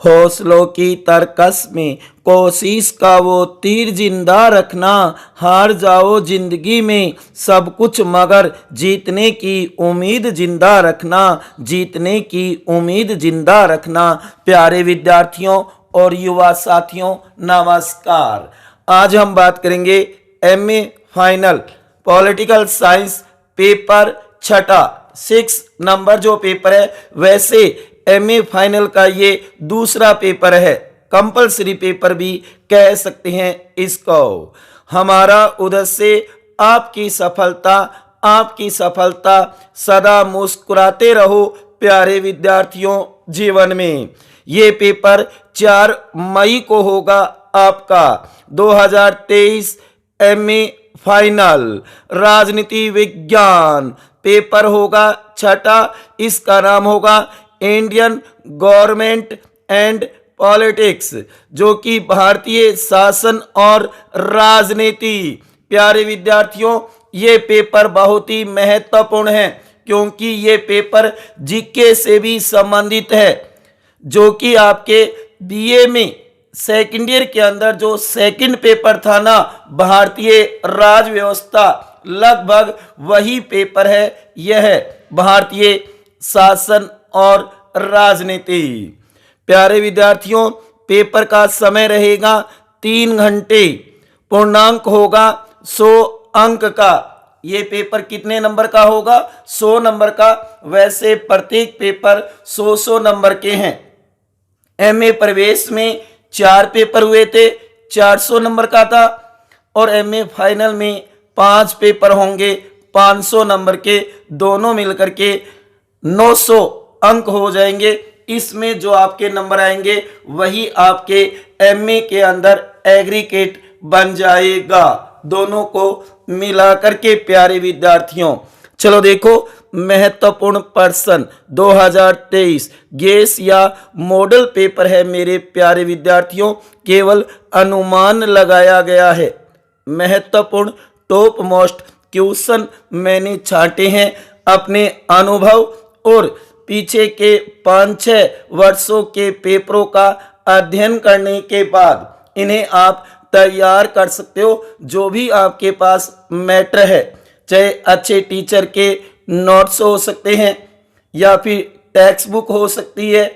हौसलों की तरकस में कोशिश का वो तीर जिंदा रखना। हार जाओ जिंदगी में सब कुछ मगर जीतने की उम्मीद जिंदा रखना। जीतने की उम्मीद जिंदा रखना। प्यारे विद्यार्थियों और युवा साथियों, नमस्कार। आज हम बात करेंगे MA final political science paper छठा 6 नंबर जो पेपर है, वैसे एमए फाइनल का ये दूसरा पेपर है, कंपलसरी पेपर भी कह सकते हैं इसको। हमारा उद्देश्य आपकी सफलता सदा मुस्कुराते रहो प्यारे विद्यार्थियों जीवन में। ये पेपर 4 मई को होगा आपका 2023 एमए फाइनल राजनीति विज्ञान पेपर होगा छठा। इसका नाम होगा इंडियन गवर्नमेंट एंड पॉलिटिक्स, जो कि भारतीय शासन और राजनीति। प्यारे विद्यार्थियों, ये पेपर बहुत ही महत्वपूर्ण है क्योंकि ये पेपर जीके से भी संबंधित है, जो कि आपके बीए में सेकेंड ईयर के अंदर जो सेकंड पेपर था ना, भारतीय राज व्यवस्था, लगभग वही पेपर है। यह है भारतीय शासन और राजनीति। प्यारे विद्यार्थियों, पेपर का समय रहेगा 3 घंटे, पूर्णांक होगा 100 अंक का। ये पेपर कितने नंबर का होगा? 100 नंबर का। वैसे प्रत्येक पेपर 100 नंबर के हैं। एमए प्रवेश में 4 पेपर हुए थे, 400 नंबर का था, और एमए फाइनल में 5 पेपर होंगे 500 नंबर के, दोनों मिलकर के 900 अंक हो जाएंगे। इसमें जो आपके नंबर आएंगे वही आपके एमए के अंदर एग्रीगेट बन जाएगा, दोनों को मिलाकर के। प्यारे विद्यार्थियों, चलो देखो, महत्वपूर्ण प्रश्न 2023 गेस या मॉडल पेपर है मेरे प्यारे विद्यार्थियों, केवल अनुमान लगाया गया है। महत्वपूर्ण टॉप मोस्ट क्वेश्चन मैंने छांटे हैं अपने अनुभव और पीछे के 5-6 वर्षों के पेपरों का अध्ययन करने के बाद इन्हें आप तैयार कर सकते हो। जो भी आपके पास मैटर है, चाहे अच्छे टीचर के नोट्स हो सकते हैं, या फिर टेक्स्ट बुक हो सकती है,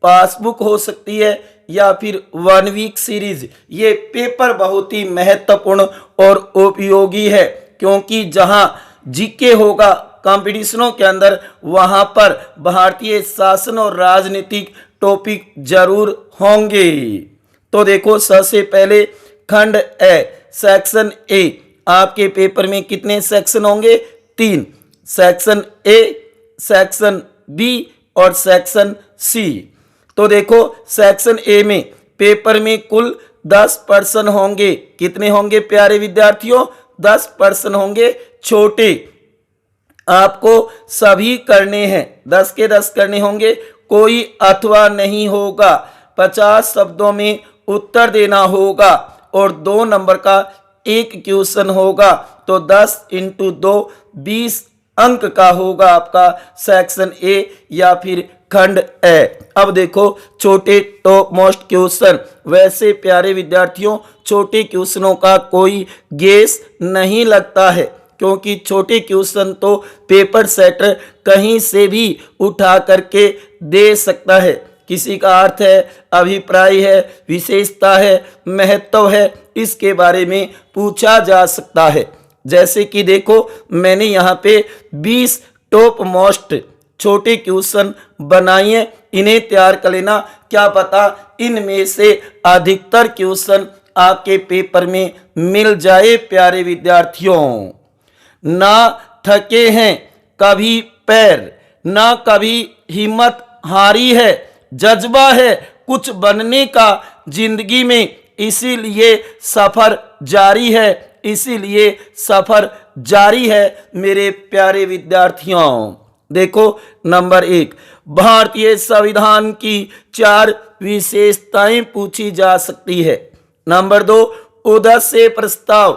पासबुक हो सकती है, या फिर 1 वीक सीरीज। ये पेपर बहुत ही महत्वपूर्ण और उपयोगी है क्योंकि जहां जीके होगा कंपटीशनों के अंदर, वहां पर भारतीय शासन और राजनीतिक टॉपिक जरूर होंगे। तो देखो, सबसे पहले खंड ए सेक्शन ए, आपके पेपर में कितने सेक्शन होंगे? 3 सेक्शन ए, सेक्शन बी और सेक्शन सी। तो देखो, सेक्शन ए में पेपर में कुल 10 प्रश्न होंगे। कितने होंगे प्यारे विद्यार्थियों? 10 प्रश्न होंगे छोटे, आपको सभी करने हैं, 10 के 10 करने होंगे, कोई अथवा नहीं होगा। 50 शब्दों में उत्तर देना होगा और 2 नंबर का एक क्वेश्चन होगा। तो 10 × 2 20 अंक का होगा आपका सेक्शन ए या फिर खंड ए। अब देखो, छोटे टॉप मोस्ट क्वेश्चन। वैसे प्यारे विद्यार्थियों, छोटे क्वेश्चनों का कोई गेस नहीं लगता है क्योंकि छोटे क्वेश्चन तो पेपर सेटर कहीं से भी उठा करके दे सकता है। किसी का अर्थ है, अभिप्राय है, विशेषता है, महत्व है, इसके बारे में पूछा जा सकता है। जैसे कि देखो, मैंने यहाँ पे 20 टॉप मोस्ट छोटे क्वेश्चन बनाए हैं, इन्हें तैयार कर लेना। क्या पता इनमें से अधिकतर क्वेश्चन आपके पेपर में मिल जाए। प्यारे विद्यार्थियों, ना थके हैं कभी पैर, ना कभी हिम्मत हारी है, जज्बा है कुछ बनने का जिंदगी में, इसीलिए सफर जारी है, इसीलिए सफर जारी है मेरे प्यारे विद्यार्थियों। देखो, नंबर 1, भारतीय संविधान की 4 विशेषताएं पूछी जा सकती है। नंबर 2, उद्देश्य प्रस्ताव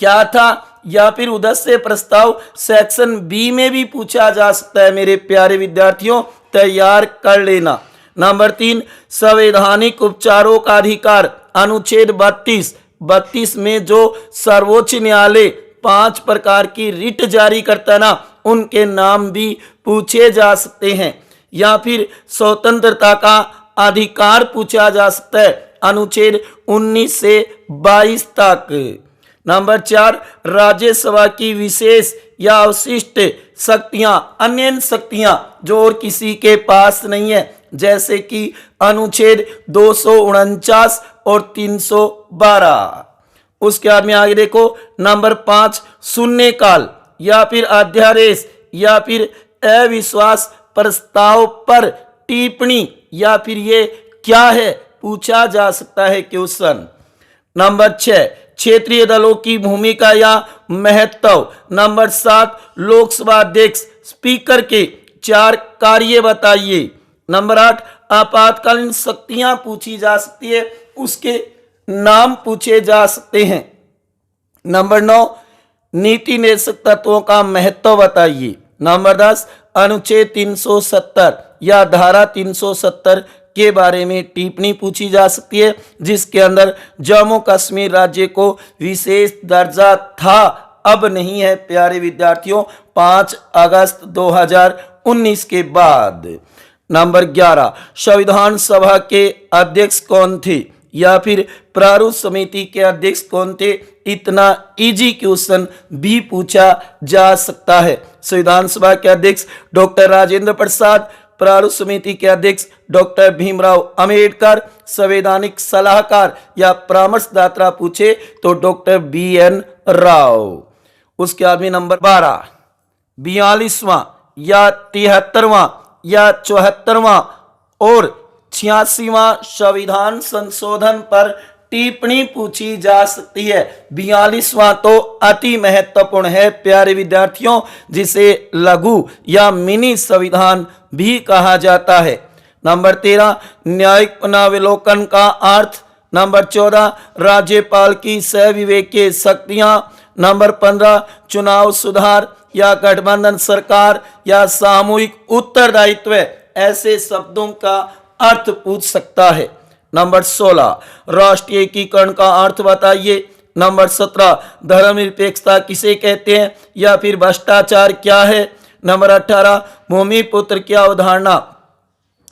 क्या था, या फिर उद्देश्य प्रस्ताव सेक्शन बी में भी पूछा जा सकता है मेरे प्यारे विद्यार्थियों, तैयार कर लेना। नंबर 3, संवैधानिक उपचारों का अधिकार, अनुच्छेद 32 में जो सर्वोच्च न्यायालय 5 प्रकार की रिट जारी करता है ना, उनके नाम भी पूछे जा सकते हैं। या फिर स्वतंत्रता का अधिकार पूछा जा सकता है, अनुच्छेद 19 से 22 तक। नंबर 4, राज्यसभा की विशेष या अवशिष्ट शक्तियां, अन्य शक्तियां जो और किसी के पास नहीं है, जैसे कि अनुच्छेद 249 और 312। उसके बाद में आगे देखो, नंबर 5, शून्यकाल या फिर अध्यादेश या फिर अविश्वास प्रस्ताव पर टिप्पणी, या फिर ये क्या है पूछा जा सकता है क्वेश्चन। नंबर 6, क्षेत्रीय दलों की भूमिका या महत्व। नंबर 7, लोकसभा अध्यक्ष स्पीकर के 4 कार्य बताइए। नंबर 8, आपातकालीन शक्तियां पूछी जा सकती है, उसके नाम पूछे जा सकते हैं। नंबर 9, नीति निर्देशक तत्वों का महत्व बताइए। नंबर 10, अनुच्छेद 370 या धारा 370 के बारे में टिप्पणी पूछी जा सकती है, जिसके अंदर जम्मू कश्मीर राज्य को विशेष दर्जा था, अब नहीं है प्यारे विद्यार्थियों, 5 अगस्त 2019 के बाद। नंबर 11, संविधान सभा के अध्यक्ष कौन थे या फिर प्रारूप समिति के अध्यक्ष कौन थे, इतना इजी क्वेश्चन भी पूछा जा सकता है। संविधान सभा के अध्यक्ष डॉक्टर राजेंद्र प्रसाद, प्रारूप समिति के अध्यक्ष डॉक्टर भीमराव अंबेडकर, संवैधानिक सलाहकार या परामर्शदाता पूछे तो डॉक्टर BN राव। उसके बाद में नंबर 12, 42वां या 73वां या 74वां और 86वां संविधान संशोधन पर टिप्पणी पूछी जा सकती है। 42वां तो अति महत्वपूर्ण है प्यारे विद्यार्थियों, जिसे लघु या मिनी संविधान भी कहा जाता है। नंबर 13, न्यायिक पुनरावलोकन का अर्थ। नंबर 14, राज्यपाल की सहविवेकीय शक्तियां। नंबर 15, चुनाव सुधार या गठबंधन सरकार या सामूहिक उत्तरदायित्व, ऐसे शब्दों का अर्थ पूछ सकता है। नंबर 16, राष्ट्रीय एकीकरण का अर्थ बताइए। नंबर 17, धर्मनिरपेक्षता किसे कहते हैं या फिर भ्रष्टाचार क्या है। नंबर 18, भूमिपुत्र की अवधारणा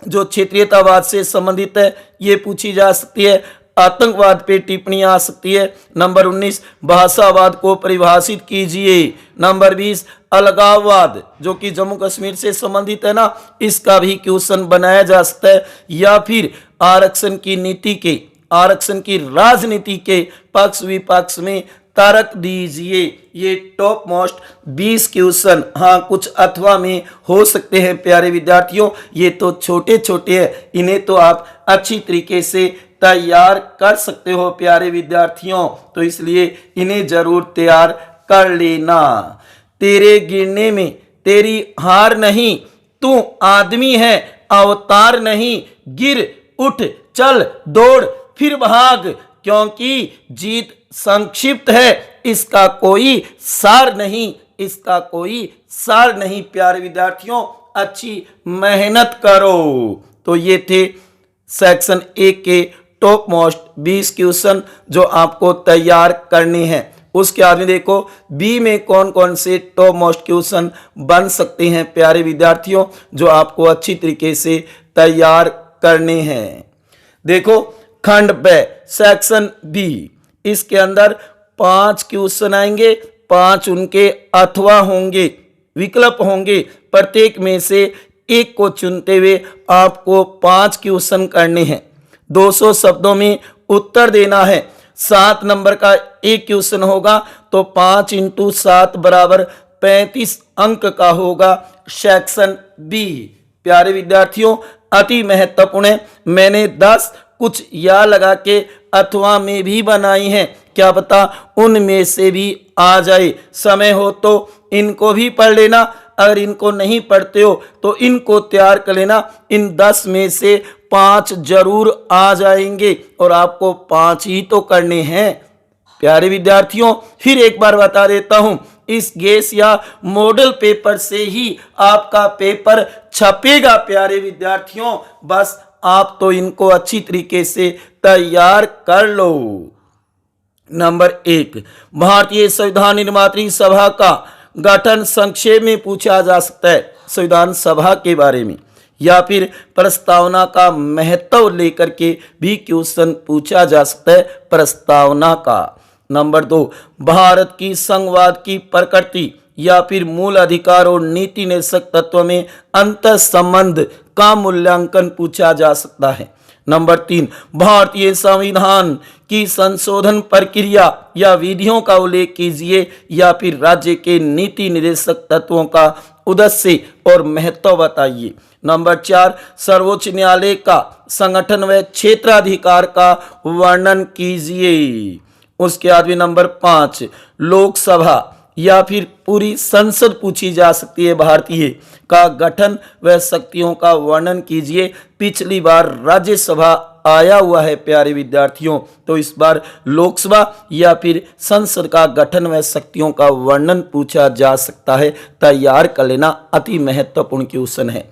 जो क्षेत्रीयतावाद से संबंधित है, ये पूछी जा सकती है। आतंकवाद पे टिप्पणी आ सकती है। नंबर 19, भाषावाद को परिभाषित कीजिए। नंबर 20, अलगाववाद जो कि जम्मू कश्मीर से संबंधित है ना, इसका भी क्वेश्चन बनाया जा सकता है। या फिर आरक्षण की नीति के, आरक्षण की राजनीति के पक्ष विपक्ष में तर्क दीजिए। ये टॉप मोस्ट 20 क्वेश्चन, हाँ कुछ अथवा में हो सकते हैं प्यारे विद्यार्थियों, ये तो छोटे छोटे हैं, इन्हें तो आप अच्छी तरीके से तैयार कर सकते हो प्यारे विद्यार्थियों, तो इसलिए इन्हें जरूर तैयार कर लेना। तेरे गिरने में तेरी हार नहीं, तू आदमी है अवतार नहीं, गिर उठ चल दौड़ फिर भाग, क्योंकि जीत संक्षिप्त है, इसका कोई सार नहीं, इसका कोई सार नहीं। प्यारे विद्यार्थियों अच्छी मेहनत करो। तो ये थे सेक्शन 1 के टॉप मोस्ट 20 क्वेश्चन जो आपको तैयार करने हैं। उसके आगे देखो बी में कौन कौन से टॉप मोस्ट क्वेश्चन बन सकते हैं प्यारे विद्यार्थियों, जो आपको अच्छी तरीके से तैयार करने हैं। देखो खंड ब सेक्शन बी, इसके अंदर 5 क्वेश्चन आएंगे, 5 उनके अथवा होंगे, विकल्प होंगे, प्रत्येक में से एक को चुनते हुए आपको 5 क्वेश्चन करने हैं। 200 शब्दों में उत्तर देना है। 7 नंबर का एक क्वेश्चन होगा तो 5 × 7 बराबर 35 अंक का होगा सेक्शन बी। प्यारे विद्यार्थियों अति महत्वपूर्ण है। मैंने 10 कुछ या लगा के अथवा में भी बनाई हैं, क्या पता उनमें से भी आ जाए। समय हो तो इनको भी पढ़ लेना, अगर इनको नहीं पढ़ते हो तो इनको तैयार कर लेना। इन 10 में से 5 जरूर आ जाएंगे और आपको 5 ही तो करने हैं। प्यारे विद्यार्थियों फिर एक बार बता देता हूं, इस गेस या मॉडल पेपर से ही आपका पेपर छपेगा प्यारे विद्यार्थियों। बस आप तो इनको अच्छी तरीके से तैयार कर लो। नंबर 1, भारतीय संविधान निर्मात्री सभा का गठन संक्षेप में पूछा जा सकता है, संविधान सभा के बारे में, या फिर प्रस्तावना का महत्व लेकर के भी क्वेश्चन पूछा जा सकता है, प्रस्तावना का। नंबर 2, भारत की संघवाद की प्रकृति या फिर मूल अधिकार और नीति निषेधक तत्व में अंतर संबंध का मूल्यांकन पूछा जा सकता है। नंबर 3, भारतीय संविधान की संशोधन प्रक्रिया या विधियों का उल्लेख कीजिए या फिर राज्य के नीति निर्देशक तत्वों का उद्देश्य और महत्व बताइए। नंबर 4, सर्वोच्च न्यायालय का संगठन व क्षेत्राधिकार का वर्णन कीजिए। उसके बाद भी नंबर 5, लोकसभा या फिर पूरी संसद पूछी जा सकती है भारतीय का गठन व शक्तियों का वर्णन कीजिए। पिछली बार राज्यसभा आया हुआ है प्यारे विद्यार्थियों, तो इस बार लोकसभा या फिर संसद का गठन व शक्तियों का वर्णन पूछा जा सकता है, तैयार कर लेना, अति महत्वपूर्ण क्वेश्चन है।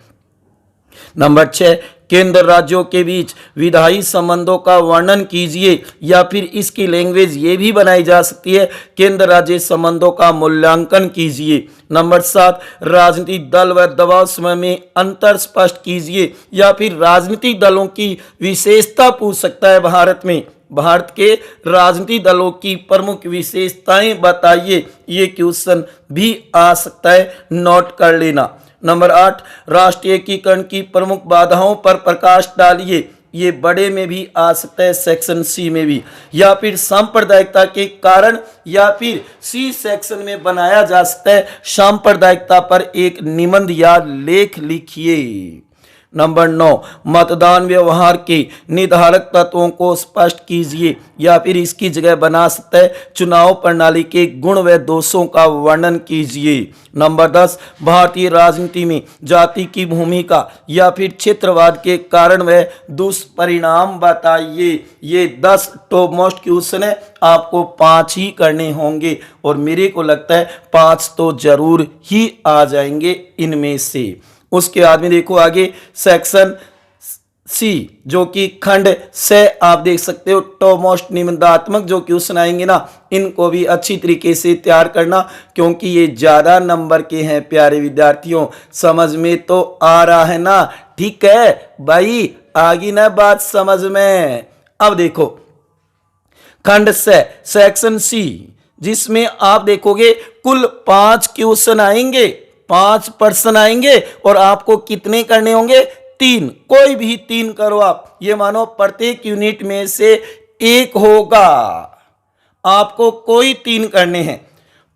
नंबर 6, केंद्र राज्यों के बीच विधायी संबंधों का वर्णन कीजिए या फिर इसकी लैंग्वेज ये भी बनाई जा सकती है, केंद्र राज्य संबंधों का मूल्यांकन कीजिए। नंबर 7, राजनीतिक दल व दबाव समय में अंतर स्पष्ट कीजिए या फिर राजनीतिक दलों की विशेषता पूछ सकता है भारत में, भारत के राजनीतिक दलों की प्रमुख विशेषताएं बताइए, ये क्वेश्चन भी आ सकता है, नोट कर लेना। नंबर 8, राष्ट्रीय एकीकरण की प्रमुख बाधाओं पर प्रकाश डालिए, ये बड़े में भी आ सकता है, सेक्शन सी में भी, या फिर सांप्रदायिकता के कारण या फिर सी सेक्शन में बनाया जा सकता है, सांप्रदायिकता पर एक निबंध या लेख लिखिए। नंबर 9, मतदान व्यवहार के निर्धारक तत्वों को स्पष्ट कीजिए या फिर इसकी जगह बना सकता है, चुनाव प्रणाली के गुण व दोषों का वर्णन कीजिए। नंबर 10, भारतीय राजनीति में जाति की भूमिका या फिर क्षेत्रवाद के कारण व दुष्परिणाम बताइए। ये 10 टॉप मोस्ट क्वेश्चन है, आपको 5 ही करने होंगे और मेरे को लगता है 5 तो जरूर ही आ जाएंगे इनमें से। उसके बाद में देखो आगे सेक्शन सी जो कि खंड से आप देख सकते हो, टॉप मोस्ट निबंधात्मक जो क्वेश्चन आएंगे ना, इनको भी अच्छी तरीके से तैयार करना क्योंकि ये ज्यादा नंबर के हैं प्यारे विद्यार्थियों। समझ में तो आ रहा है ना? ठीक है भाई, आगे ना बात समझ में। अब देखो खंड से सेक्शन सी, जिसमें आप देखोगे कुल 5 क्वेश्चन आएंगे, 5 प्रश्न आएंगे और आपको कितने करने होंगे? 3, कोई भी 3 करो आप, ये मानो प्रत्येक यूनिट में से 1 होगा, आपको कोई 3 करने हैं।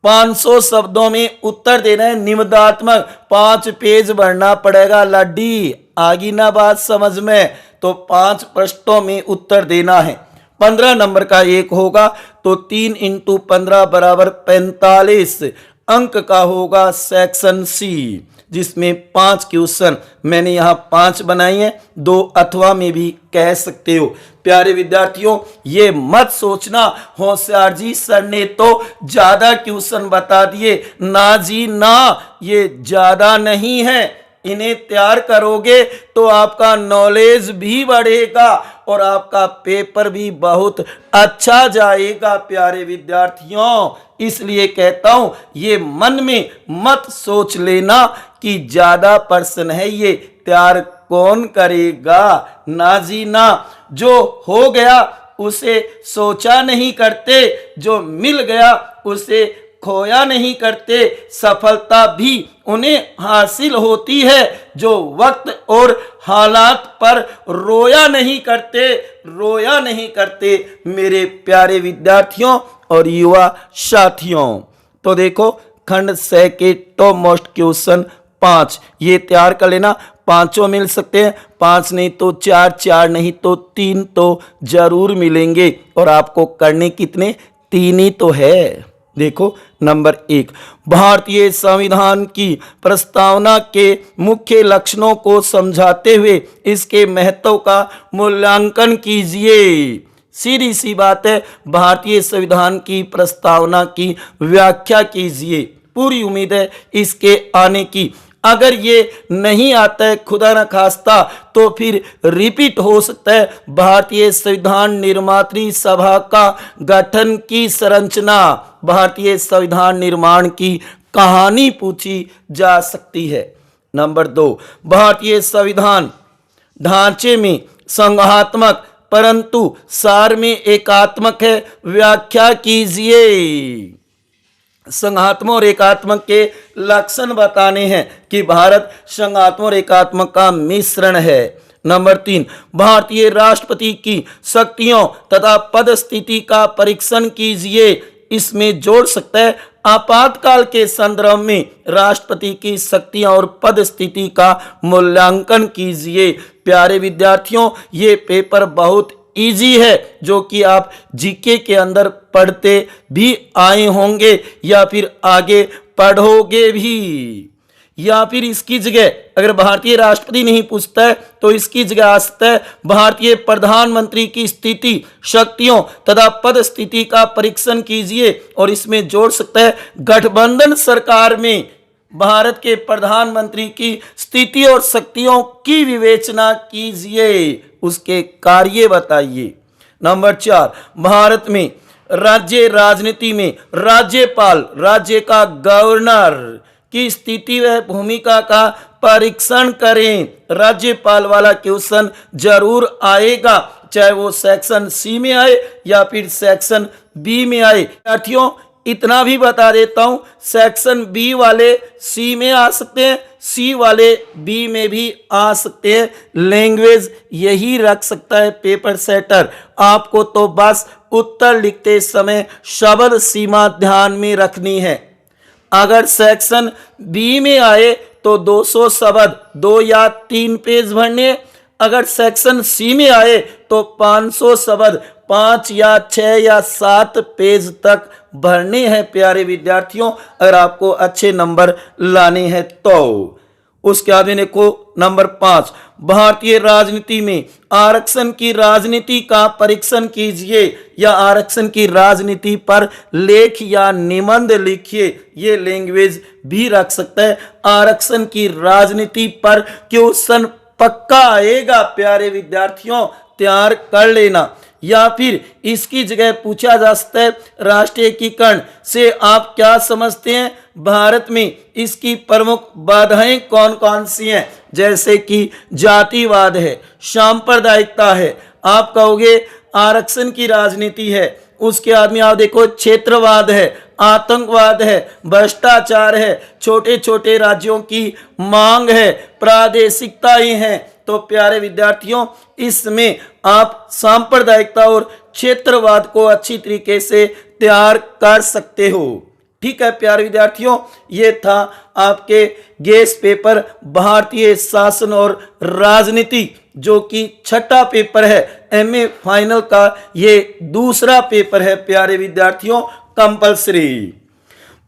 500 शब्दों में उत्तर देना है निबंधात्मक, 5 पेज भरना पड़ेगा लड्डी, आगे ना बात समझ में। तो 5 प्रश्नों में उत्तर देना है, 15 नंबर का 1 होगा, तो 3 × 15 = 45 अंक का होगा सेक्शन सी, जिसमें 5 क्वेश्चन मैंने यहाँ 5 बनाई हैं, 2 अथवा में भी कह सकते हो। प्यारे विद्यार्थियों, ये मत सोचना होशियार जी सर ने तो ज्यादा क्वेश्चन बता दिए, ना जी ना, ये ज्यादा नहीं है। इन्हें तैयार करोगे तो आपका नॉलेज भी बढ़ेगा और आपका पेपर भी बहुत अच्छा जाएगा प्यारे विद्यार्थियों। इसलिए कहता हूं, ये मन में मत सोच लेना कि ज्यादा प्रश्न है, ये तैयार कौन करेगा? ना जी ना, जो हो गया उसे सोचा नहीं करते, जो मिल गया उसे खोया नहीं करते, सफलता भी उन्हें हासिल होती है जो वक्त और हालात पर रोया नहीं करते मेरे प्यारे विद्यार्थियों और युवा साथियों। तो देखो खंड से के टॉप मोस्ट क्वेश्चन 5 ये तैयार कर लेना, 5 मिल सकते हैं, 5 नहीं तो 4, 4 नहीं तो 3 तो जरूर मिलेंगे और आपको करने कितने? 3 ही तो है। देखो नंबर 1, भारतीय संविधान की प्रस्तावना के मुख्य लक्षणों को समझाते हुए इसके महत्व का मूल्यांकन कीजिए। सीधी सी बात है, भारतीय संविधान की प्रस्तावना की व्याख्या कीजिए। पूरी उम्मीद है इसके आने की अगर ये नहीं आता है खुदा न खास्ता तो फिर रिपीट हो सकता है भारतीय संविधान निर्मात्री सभा का गठन की संरचना, भारतीय संविधान निर्माण की कहानी पूछी जा सकती है। नंबर 2, भारतीय संविधान ढांचे में संघात्मक परंतु सार में एकात्मक है, व्याख्या कीजिए। संघात्मक और एकात्मक के लक्षण बताने हैं कि भारत संघात्मक और एकात्मक का मिश्रण है। नंबर 3, भारतीय राष्ट्रपति की शक्तियों तथा पद स्थिति का परीक्षण कीजिए। इसमें जोड़ सकता है आपातकाल के संदर्भ में राष्ट्रपति की शक्तियां और पद स्थिति का मूल्यांकन कीजिए। प्यारे विद्यार्थियों, ये पेपर बहुत इजी है जो कि आप जीके के अंदर पढ़ते भी आए होंगे या फिर आगे पढ़ोगे भी, या फिर इसकी जगह अगर भारतीय राष्ट्रपति नहीं पूछता है तो इसकी जगह आ सकता है भारतीय प्रधानमंत्री की स्थिति, शक्तियों तथा पद स्थिति का परीक्षण कीजिए। और इसमें जोड़ सकता है गठबंधन सरकार में भारत के प्रधानमंत्री की स्थिति और शक्तियों की विवेचना कीजिए, उसके कार्य बताइए। नंबर 4, भारत में राज्य राजनीति में राज्यपाल, राज्य का गवर्नर की स्थिति व भूमिका का परीक्षण करें। राज्यपाल वाला क्वेश्चन जरूर आएगा, चाहे वो सेक्शन सी में आए या फिर सेक्शन बी में आए। विद्यार्थियों, इतना भी बता देता हूं, सेक्शन बी वाले सी में आ सकते हैं, सी वाले बी में भी आ सकते हैं। लैंग्वेज यही रख सकता है पेपर सेटर। आपको तो बस उत्तर लिखते समय शब्द सीमा ध्यान में रखनी है। अगर सेक्शन बी में आए तो 200 शब्द 2 या 3 पेज भरने, अगर सेक्शन सी में आए तो 500 शब्द 5 या 6 या 7 पेज तक भरने हैं। प्यारे विद्यार्थियों, अगर आपको अच्छे नंबर लाने हैं तो। उसके आगे देखो नंबर 5, भारतीय राजनीति में आरक्षण की राजनीति का परीक्षण कीजिए या आरक्षण की राजनीति पर लेख या निबंध लिखिए। ये लैंग्वेज भी रख सकता है। आरक्षण की राजनीति पर क्वेश्चन पक्का आएगा, प्यारे विद्यार्थियों तैयार कर लेना। या फिर इसकी जगह पूछा जा सकता है राष्ट्रीय एकीकरण से आप क्या समझते हैं, भारत में इसकी प्रमुख बाधाएं कौन कौन सी हैं, जैसे कि जातिवाद है, सांप्रदायिकता है, आप कहोगे आरक्षण की राजनीति है। उसके आदमी आप देखो क्षेत्रवाद है, आतंकवाद है, भ्रष्टाचार है, छोटे छोटे राज्यों की मांग है, प्रादेशिकताएं हैं। तो प्यारे विद्यार्थियों, इसमें आप सांप्रदायिकता और क्षेत्रवाद को अच्छी तरीके से तैयार कर सकते हो। ठीक है प्यारे विद्यार्थियों, ये था आपके गेस पेपर भारतीय शासन और राजनीति, जो कि छठा पेपर है। एमए फाइनल का ये दूसरा पेपर है प्यारे विद्यार्थियों, कंपलसरी।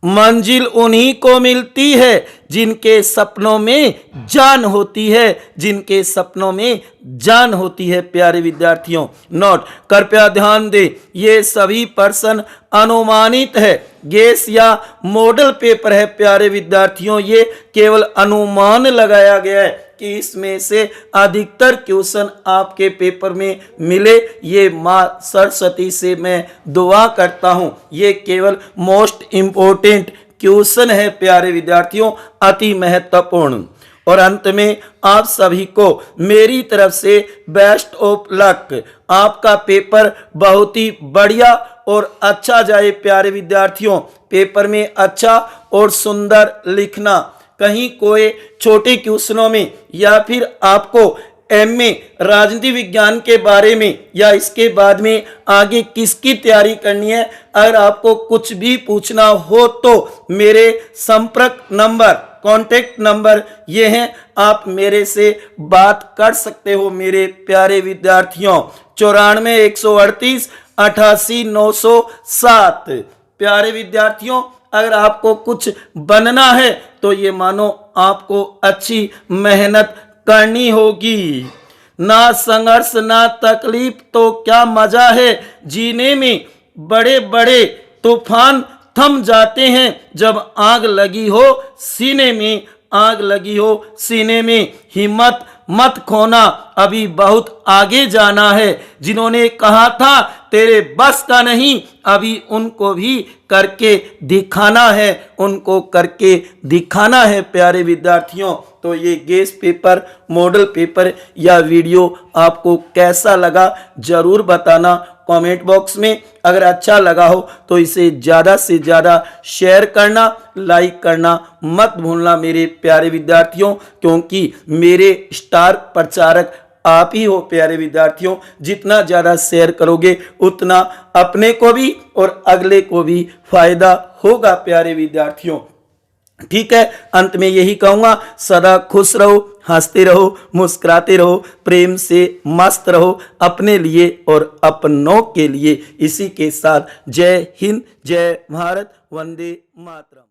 मंजिल उन्हीं को मिलती है जिनके सपनों में जान होती है, जिनके सपनों में जान होती है। प्यारे विद्यार्थियों, नोट कृपया ध्यान दें, ये सभी प्रश्न अनुमानित है, गेस या मॉडल पेपर है। प्यारे विद्यार्थियों, ये केवल अनुमान लगाया गया है कि इसमें से अधिकतर क्वेश्चन आपके पेपर में मिले। ये मां सरस्वती से मैं दुआ करता हूं, ये केवल मोस्ट इंपोर्टेंट क्वेश्चन है प्यारे विद्यार्थियों, अति महत्वपूर्ण। और अंत में आप सभी को मेरी तरफ से बेस्ट ऑफ लक। आपका पेपर बहुत ही बढ़िया और अच्छा जाए प्यारे विद्यार्थियों। पेपर में अच्छा और सुंदर लिखना, कहीं कोई छोटे क्वेश्चनों में या फिर आपको एमए राजनीति विज्ञान के बारे में या इसके बाद में आगे किसकी तैयारी करनी है, अगर आपको कुछ भी पूछना हो तो मेरे संपर्क नंबर, कॉन्टेक्ट नंबर ये हैं, आप मेरे से बात कर सकते हो मेरे प्यारे विद्यार्थियों। 94 138 88 907। प्यारे विद्यार्थियों, अगर आपको कुछ बनना है तो ये मानो आपको अच्छी मेहनत करनी होगी। ना संघर्ष ना तकलीफ तो क्या मजा है जीने में, बड़े बड़े तूफान थम जाते हैं जब आग लगी हो सीने में। आग लगी हो सीने में, हिम्मत मत खोना, अभी बहुत आगे जाना है। जिन्होंने कहा था तेरे बस का नहीं, अभी उनको भी करके दिखाना है, उनको करके दिखाना है प्यारे विद्यार्थियों। तो ये गेस्ट पेपर, मॉडल पेपर या वीडियो आपको कैसा लगा जरूर बताना कमेंट बॉक्स में। अगर अच्छा लगा हो तो इसे ज़्यादा से ज़्यादा शेयर करना, लाइक करना मत भूलना मेरे प्यारे विद्यार्थियों, क्योंकि मेरे स्टार प्रचारक आप ही हो प्यारे विद्यार्थियों। जितना ज़्यादा शेयर करोगे उतना अपने को भी और अगले को भी फायदा होगा प्यारे विद्यार्थियों। ठीक है, अंत में यही कहूँगा, सदा खुश रहो, हंसते रहो, मुस्कुराते रहो, प्रेम से मस्त रहो अपने लिए और अपनों के लिए। इसी के साथ जय हिंद, जय भारत, वंदे मातरम।